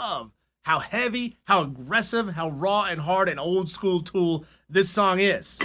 love how heavy, how aggressive, how raw and hard and old school Tool this song is.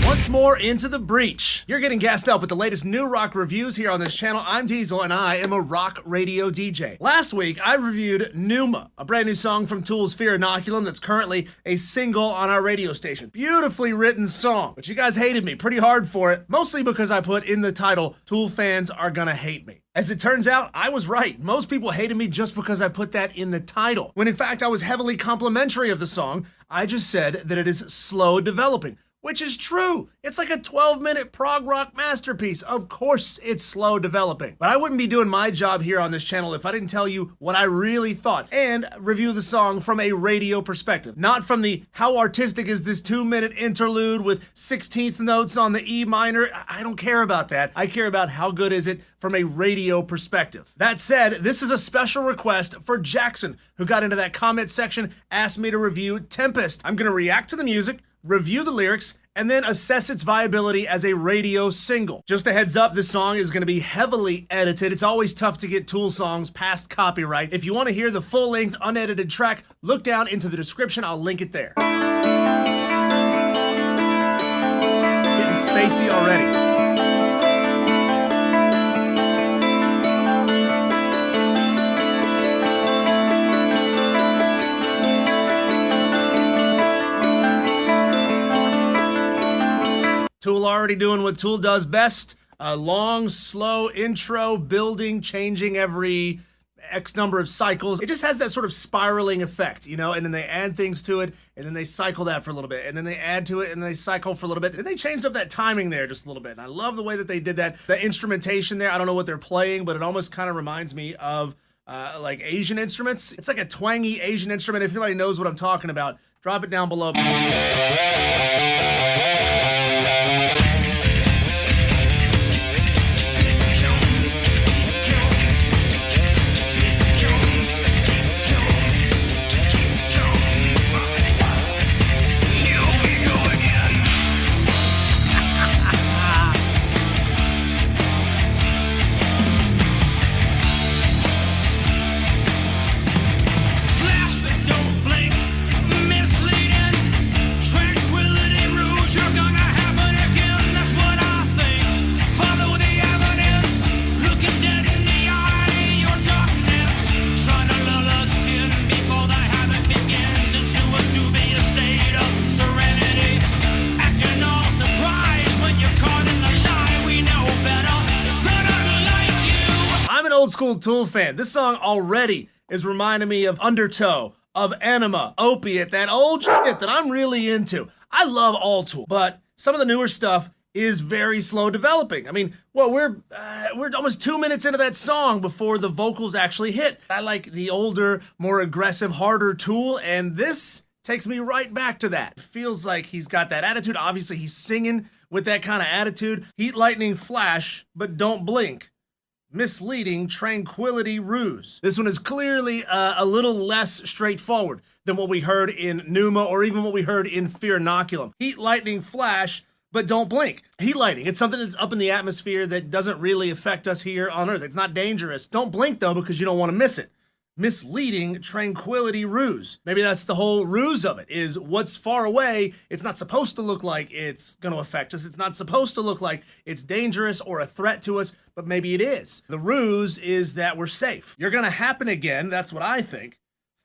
Once more into the breach. You're getting gassed up with the latest new rock reviews here on this channel. I'm Diesel and I am a rock radio DJ. Last week, I reviewed Pneuma, a brand new song from Tool's Fear Innoculum that's currently a single on our radio station. Beautifully written song, but you guys hated me pretty hard for it, mostly because I put in the title, Tool fans are gonna hate me. As it turns out, I was right. Most people hated me just because I put that in the title, when in fact I was heavily complimentary of the song. I just said that it is slow developing. Which is true. It's like a 12-minute prog rock masterpiece. Of course it's slow developing. But I wouldn't be doing my job here on this channel if I didn't tell you what I really thought and review the song from a radio perspective. Not from the how artistic is this 2-minute interlude with 16th notes on the E minor. I don't care about that. I care about how good is it from a radio perspective. That said, this is a special request for Jackson, who got into that comment section, asked me to review Tempest. I'm gonna react to the music, review the lyrics, and then assess its viability as a radio single. Just a heads up, this song is going to be heavily edited. It's always tough to get Tool songs past copyright. If you want to hear the full-length, unedited track, look down into the description. I'll link it there. Getting spacey already. Tool already doing what Tool does best. A long, slow intro, building, changing every X number of cycles. It just has that sort of spiraling effect, you know, and then they add things to it, and then they cycle that for a little bit, and then they add to it, and they cycle for a little bit, and they changed up that timing there just a little bit, and I love the way that they did that. The instrumentation there, I don't know what they're playing, but it almost kind of reminds me of like Asian instruments. It's like a twangy Asian instrument. If anybody knows what I'm talking about, drop it down below. Old school Tool fan. This song already is reminding me of Undertow, of Anima, Opiate, that old shit that I'm really into. I love all Tool, but some of the newer stuff is very slow developing. I mean, well, we're almost 2 minutes into that song before the vocals actually hit. I like the older, more aggressive, harder Tool, and this takes me right back to that. It feels like he's got that attitude. Obviously, he's singing with that kind of attitude. Heat, lightning, flash, but don't blink. Misleading, tranquility, ruse. This one is clearly a little less straightforward than what we heard in Pneuma or even what we heard in Fear Innoculum. Heat, lightning, flash, but don't blink. Heat lightning, it's something that's up in the atmosphere that doesn't really affect us here on Earth. It's not dangerous. Don't blink though, because you don't want to miss it. Misleading, tranquility, ruse. Maybe that's the whole ruse of it, is what's far away, it's not supposed to look like it's going to affect us. It's not supposed to look like it's dangerous or a threat to us, but maybe it is. The ruse is that we're safe. You're going to happen again, that's what I think.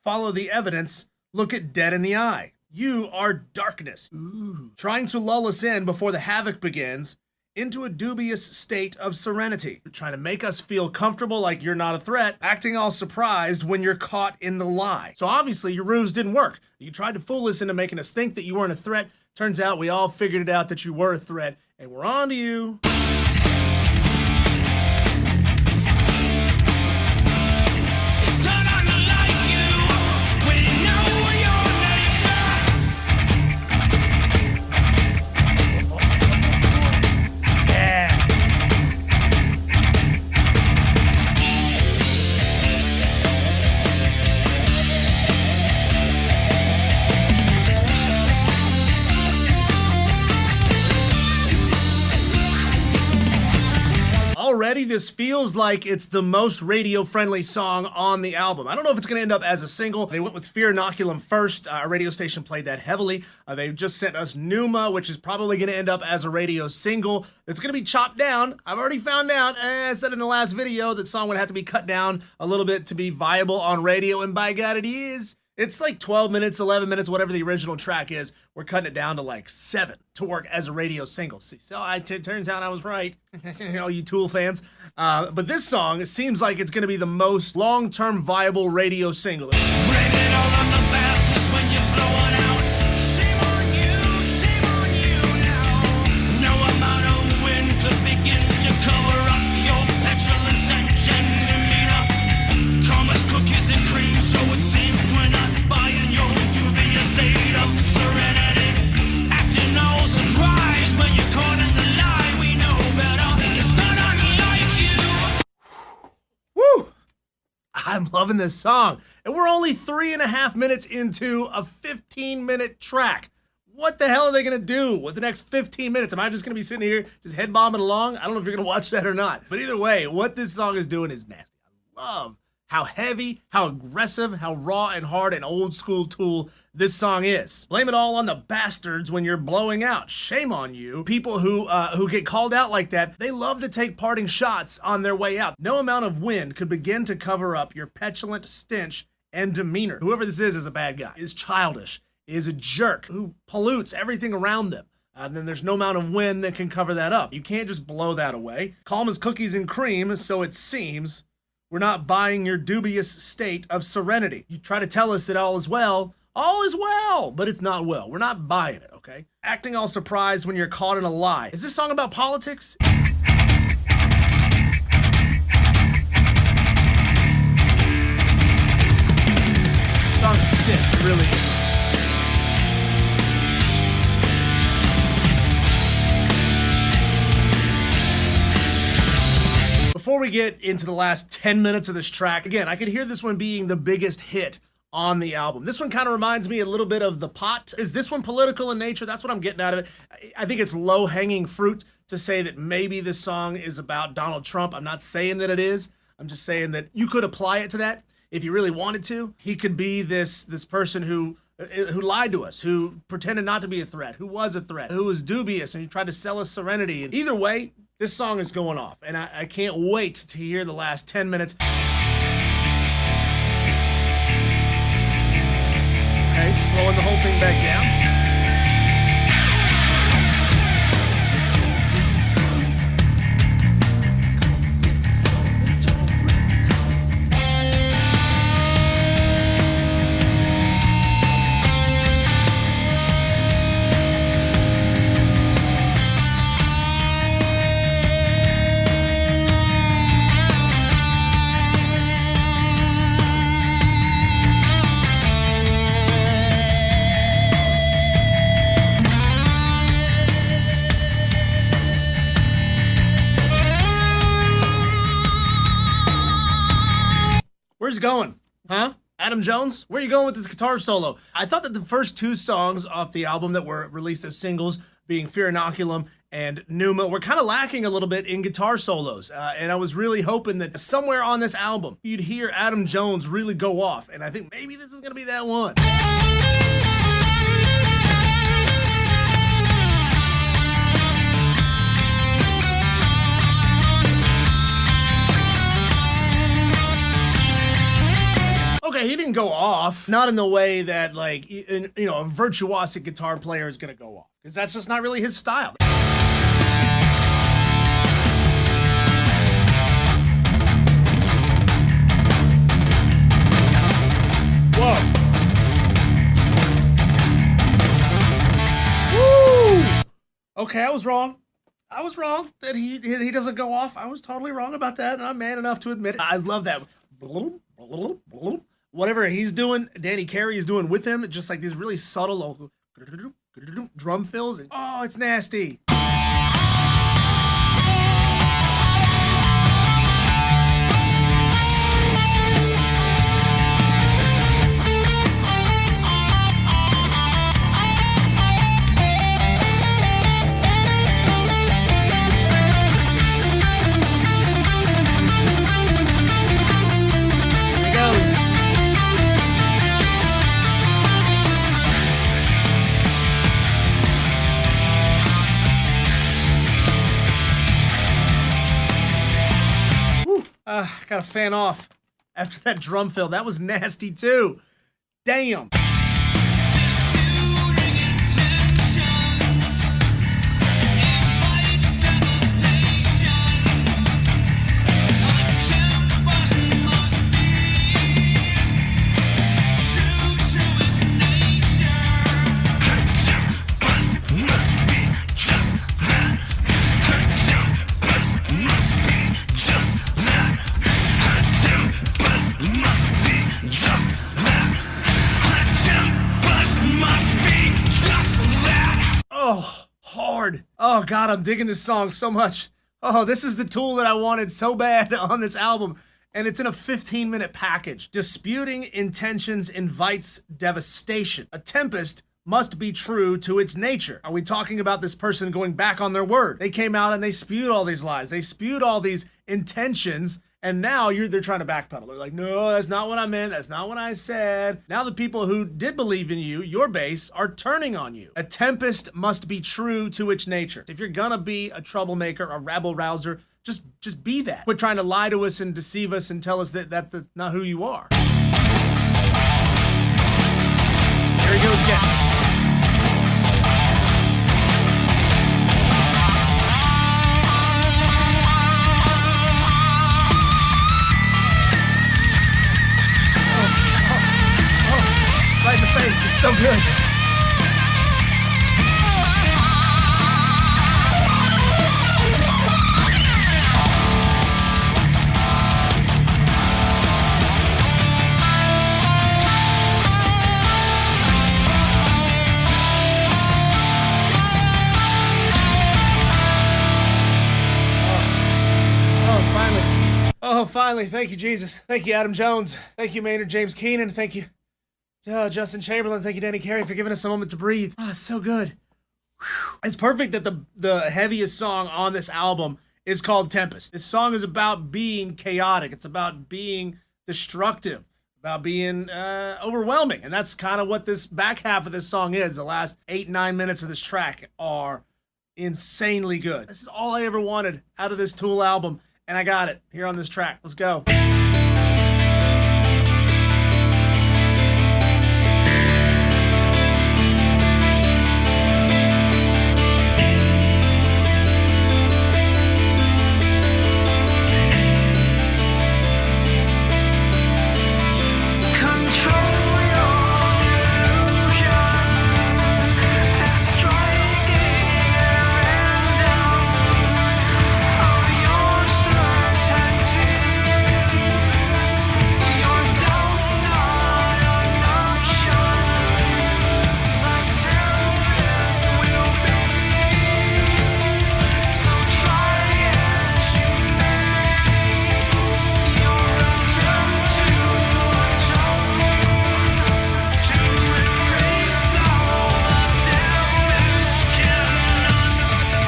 Follow the evidence, look it dead in the eye. You are darkness. Ooh. Trying to lull us in before the havoc begins, into a dubious state of serenity. You're trying to make us feel comfortable like you're not a threat, acting all surprised when you're caught in the lie. So obviously your ruse didn't work. You tried to fool us into making us think that you weren't a threat. Turns out we all figured it out that you were a threat, and we're on to you. this feels like it's the most radio-friendly song on the album. I don't know if it's going to end up as a single. They went with Fear Innoculum first. Our radio station played that heavily. They just sent us Numa, which is probably going to end up as a radio single. It's going to be chopped down. I've already found out, I said in the last video, that song would have to be cut down a little bit to be viable on radio, and by God, it is. It's like 12 minutes, 11 minutes, whatever the original track is. We're cutting it down to like 7 to work as a radio single. See, so it turns out I was right, all you Tool fans. But this song, it seems like it's going to be the most long-term viable radio single. Blame it all on the bastards when you're blowing out. Shame on you now. No amount of wind could begin to cover up your petulant stench and demeanor. Karma's cookies and cream, so it seems we're not buying your dubious state of serenity. Acting all surprised when you're caught in the lie. We know better. It's not unlike you. Woo! I'm loving this song. And we're only 3.5 minutes into a 15-minute track. What the hell are they going to do with the next 15 minutes? Am I just going to be sitting here just head bombing along? I don't know if you're going to watch that or not. But either way, what this song is doing is nasty. I love how heavy, how aggressive, how raw and hard and old school Tool this song is. Blame it all on the bastards when you're blowing out. Shame on you. People who get called out like that, they love to take parting shots on their way out. No amount of wind could begin to cover up your petulant stench and demeanor. Whoever this is a bad guy, is childish, is a jerk, who pollutes everything around them. And then there's no amount of wind that can cover that up. You can't just blow that away. Calm as cookies and cream, so it seems. We're not buying your dubious state of serenity. You try to tell us that all is well, but it's not well. We're not buying it, okay? Acting all surprised when you're caught in a lie. Is this song about politics? This song is sick, it really is. Before we get into the last 10 minutes of this track, again, I could hear this one being the biggest hit on the album. This one kind of reminds me a little bit of The Pot. Is this one political in nature? That's what I'm getting out of it. I think it's low-hanging fruit to say that maybe this song is about Donald Trump. I'm not saying that it is. I'm just saying that you could apply it to that if you really wanted to. He could be this person who lied to us, who pretended not to be a threat, who was a threat, who was dubious, and he tried to sell us serenity. And either way, this song is going off, and I can't wait to hear the last 10 minutes. Okay, slowing the whole thing back down. Where's it going? Huh? Adam Jones? Where are you going with this guitar solo? I thought that the first 2 songs off the album that were released as singles, being Fear Innoculum and Numa, were kind of lacking a little bit in guitar solos. And I was really hoping that somewhere on this album, you'd hear Adam Jones really go off. And I think maybe this is going to be that one. Okay, he didn't go off, not in the way that, like, a virtuosic guitar player is going to go off, because that's just not really his style. Whoa. Woo! Okay, I was wrong. That he doesn't go off. I was totally wrong about that, and I'm man enough to admit it. I love that. Whatever he's doing, Danny Carey is doing with him, just like these really subtle drum fills. And, oh, it's nasty. Got a fan off after that drum fill. That was nasty too. Damn. Disputing intention invites devastation. A tempest must be true to its nature. A tempest must be just that. A tempest must be just that. A tempest must be just that. Must be just that. Oh, hard. Oh God, I'm digging this song so much. Oh, this is the Tool that I wanted so bad on this album. And it's in a 15-minute package. Disputing intentions invites devastation. A tempest must be true to its nature. Are we talking about this person going back on their word? They came out and they spewed all these lies. They spewed all these intentions. And now they're trying to backpedal. They're like, no, that's not what I meant. That's not what I said. Now the people who did believe in you, your base, are turning on you. A tempest must be true to its nature. If you're gonna be a troublemaker, a rabble rouser, just be that. Quit trying to lie to us and deceive us and tell us that that's not who you are. There he goes again. Right in the face, it's so good. Oh, finally. Thank you, Jesus. Thank you, Adam Jones. Thank you, Maynard James Keenan. Thank you, Justin Chamberlain. Thank you, Danny Carey, for giving us a moment to breathe. Oh, so good. Whew. It's perfect that the heaviest song on this album is called Tempest. This song is about being chaotic. It's about being destructive, about being overwhelming. And that's kind of what this back half of this song is. The last 8-9 minutes of this track are insanely good. This is all I ever wanted out of this Tool album, and I got it here on this track. Let's go.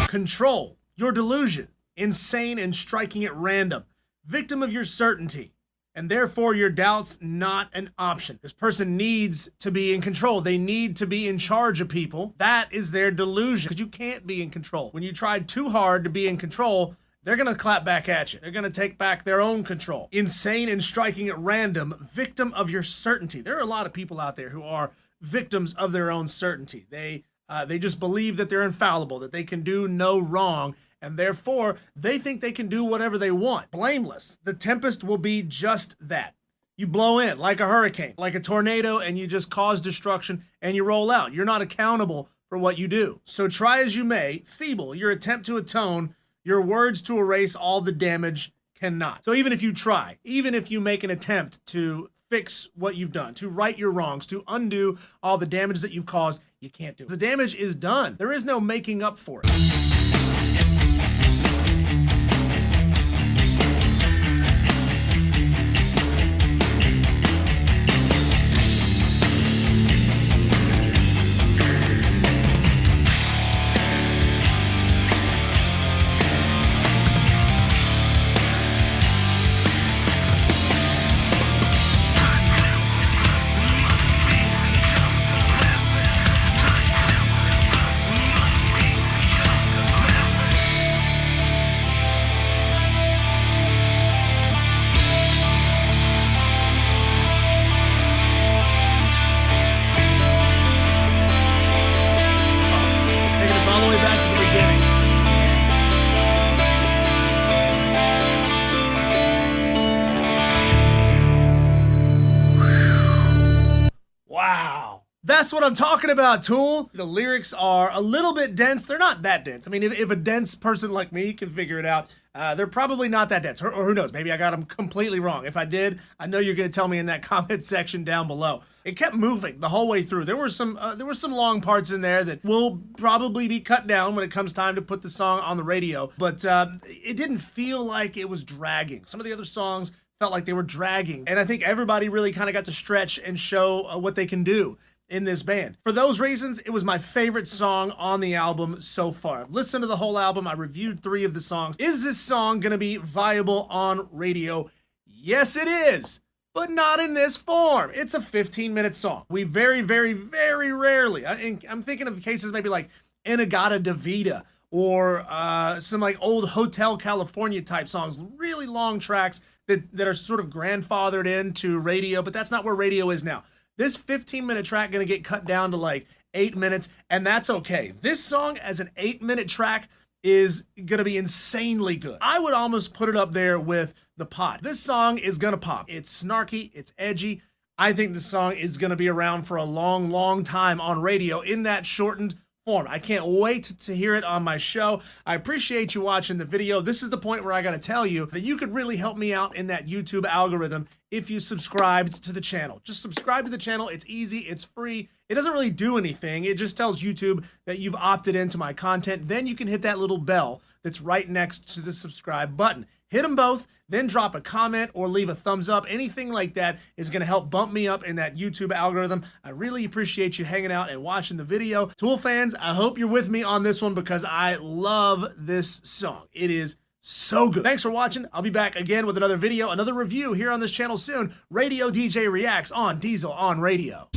Control your delusion, insane and striking at random, victim of your certainty, and therefore your doubts not an option. This person needs to be in control. They need to be in charge of people. That is their delusion, because you can't be in control. When you try too hard to be in control, they're going to clap back at you. They're going to take back their own control. Insane and striking at random, victim of your certainty. There are a lot of people out there who are victims of their own certainty. They just believe that they're infallible, that they can do no wrong, and therefore they think they can do whatever they want. Blameless. The Tempest will be just that. You blow in like a hurricane, like a tornado, and you just cause destruction and you roll out. You're not accountable for what you do. So try as you may, feeble your attempt to atone, your words to erase all the damage cannot. So even if you try, even if you make an attempt to fix what you've done, to right your wrongs, to undo all the damage that you've caused, you can't do it. The damage is done. There is no making up for it. That's what I'm talking about, Tool. The lyrics are a little bit dense. They're not that dense. I mean, if a dense person like me can figure it out, they're probably not that dense. Or who knows, maybe I got them completely wrong. If I did, I know you're going to tell me in that comment section down below. It kept moving the whole way through. There were some long parts in there that will probably be cut down when it comes time to put the song on the radio. But it didn't feel like it was dragging. Some of the other songs felt like they were dragging. And I think everybody really kind of got to stretch and show what they can do in this band. For those reasons, it was my favorite song on the album so far. I've listened to the whole album. I reviewed 3 of the songs. Is this song going to be viable on radio? Yes, it is, but not in this form. It's a 15-minute song. We very, very, very rarely, I'm thinking of cases maybe like Inagata Davida or some like old Hotel California type songs, really long tracks that are sort of grandfathered into radio, but that's not where radio is now. This 15-minute track gonna get cut down to like 8 minutes, and that's okay. This song as an 8-minute track is gonna be insanely good. I would almost put it up there with The Pot. This song is gonna pop. It's snarky, it's edgy. I think this song is gonna be around for a long, long time on radio in that shortened form. I can't wait to hear it on my show. I appreciate you watching the video. This is the point where I gotta tell you that you could really help me out in that YouTube algorithm if you subscribed to the channel. Just subscribe to the channel. It's easy, it's free. It doesn't really do anything. It just tells YouTube that you've opted into my content. Then you can hit that little bell that's right next to the subscribe button. Hit them both, then drop a comment or leave a thumbs up. Anything like that is going to help bump me up in that YouTube algorithm. I really appreciate you hanging out and watching the video. Tool fans, I hope you're with me on this one because I love this song. It is so good. Thanks for watching. I'll be back again with another video, another review here on this channel soon. Radio DJ Reacts on Diesel on Radio.